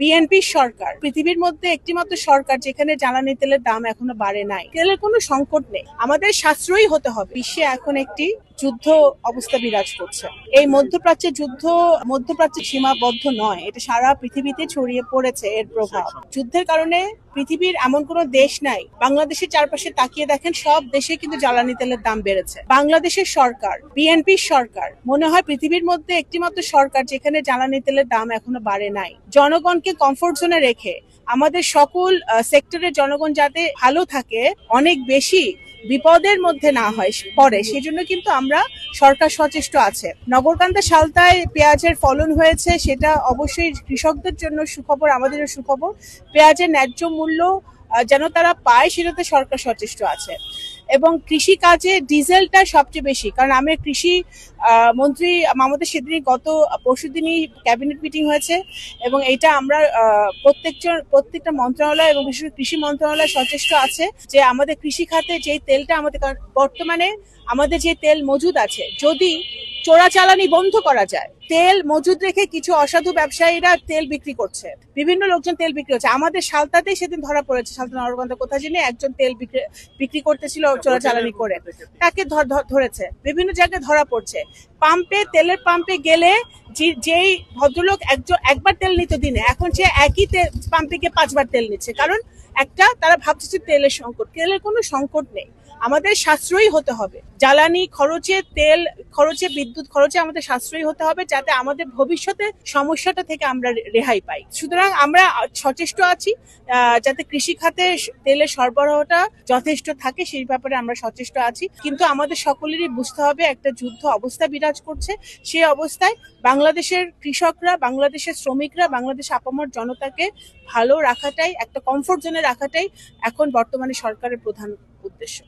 BNP সরকার পৃথিবীর মধ্যে একটিমাত্র সরকার যেখানে জ্বালানি তেলের দাম এখনো বাড়ে নাই। তেলের কোনো সংকট নেই, আমাদের সাশ্রয়ী হতে হবে। বিশ্বে এখন একটি যুদ্ধ অবস্থা বিরাজ করছে। এই মধ্যপ্রাচ্যের যুদ্ধ মধ্যপ্রাচ্যে সীমাবদ্ধ নয়, এটা সারা পৃথিবীতে ছড়িয়ে পড়েছে এর প্রভাব। যুদ্ধের কারণে পৃথিবীর এমন কোনো দেশ নাই, বাংলাদেশের চারপাশে তাকিয়ে দেখেন সব দেশে কিন্তু জ্বালানি তেলের দাম বেড়েছে। বাংলাদেশের সরকার বিএনপির সরকার মনে হয় পৃথিবীর মধ্যে একটিমাত্র সরকার যেখানে জ্বালানি তেলের দাম এখনো বাড়ে নাই। জনগণকে কমফোর্ট জোনে রেখে আমাদের সকল সেক্টরের জনগণ যাতে ভালো থাকে, অনেক বেশি বিপদের মধ্যে না হয় পরে, সেজন্য কিন্তু আমরা সরকার সচেষ্ট আছে। নগরকান্দা সালতায় পেঁয়াজের ফলন হয়েছে, সেটা অবশ্যই কৃষকদের জন্য সুখবর, আমাদেরও সুখবর। পেঁয়াজের ন্যায্য মূল্য যেন তারা পায়, সেটাতে সরকার সচেষ্ট আছে। এবং কৃষি কাজে ডিজেলটা সবচেয়ে বেশি, কারণ আমি কৃষি মন্ত্রী আমাদের সেদিনই গত পরশুদিনই ক্যাবিনেট মিটিং হয়েছে এবং এটা আমরা প্রত্যেকটা মন্ত্রণালয় এবং বিশেষ করে কৃষি মন্ত্রণালয় সচেষ্ট আছে যে আমাদের কৃষি খাতে যে তেলটা আমাদের, বর্তমানে আমাদের যে তেল মজুদ আছে, যদি চোরাচালানি বন্ধ করা যায়, তেল মজুদ রেখে কিছু অসাধু ব্যবসায়ীরা তেল বিক্রি করছে, বিভিন্ন লোকজন তেল বিক্রি হচ্ছে। আমাদের সালতাতেই সেদিন ধরা পড়েছে, সালতা নগরকান্দা কোথায় জেনে একজন তেল বিক্রি করতেছিল চোরাচালানি করে, তাকে ধরেছে। বিভিন্ন জায়গায় ধরা পড়ছে। তেলের পাম্পে গেলে যেই ভদ্রলোক একবার তেল নিত দিনে, এখন সে একই পাম্পে গিয়ে 5 বার তেল নিচ্ছে। কারণ তারা ভাবছে যে তেলের সংকট। তেলের কোনো সংকট নেই, আমাদের সাশ্রয়ী হতে হবে। জ্বালানি খরচে, তেল খরচে, বিদ্যুৎ খরচে আমাদের সাশ্রয়ী হতে হবে, যাতে আমাদের ভবিষ্যতে সমস্যাটা থেকে আমরা রেহাই পাই। সুতরাং আমরা সচেষ্ট আছি যাতে কৃষি খাতে তেলের সরবরাহটা যথেষ্ট থাকে, সেই ব্যাপারে আমরা সচেষ্ট আছি। কিন্তু আমাদের সকলেরই বুঝতে হবে একটা যুদ্ধ অবস্থা বিরাজ করছে। সেই অবস্থায় বাংলাদেশের কৃষকরা, বাংলাদেশের শ্রমিকরা, বাংলাদেশের আপামর জনতাকে ভালো রাখাটাই, একটা কমফোর্ট জোনে রাখাটাই এখন বর্তমানে সরকারের প্রধান উদ্দেশ্য।